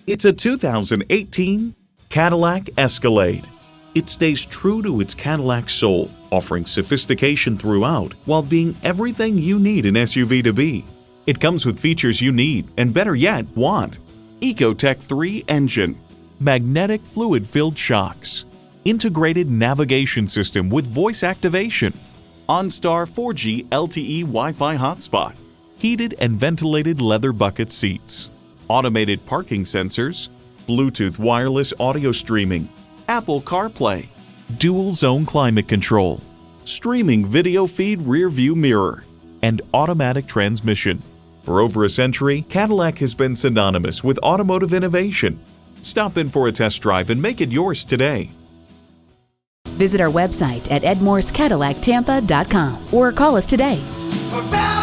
It's a 2018 Cadillac Escalade. It stays true to its Cadillac soul, offering sophistication throughout while being everything you need an SUV to be. It comes with features you need and, better yet, want. Ecotec 3 engine, magnetic fluid-filled shocks, integrated navigation system with voice activation, OnStar 4G LTE Wi-Fi hotspot, heated and ventilated leather bucket seats, automated parking sensors, Bluetooth wireless audio streaming, Apple CarPlay, dual zone climate control, streaming video feed rear view mirror, and automatic transmission. For over a century, Cadillac has been synonymous with automotive innovation. Stop in for a test drive and make it yours today. Visit our website at edmorsecadillactampa.com or call us today. For value.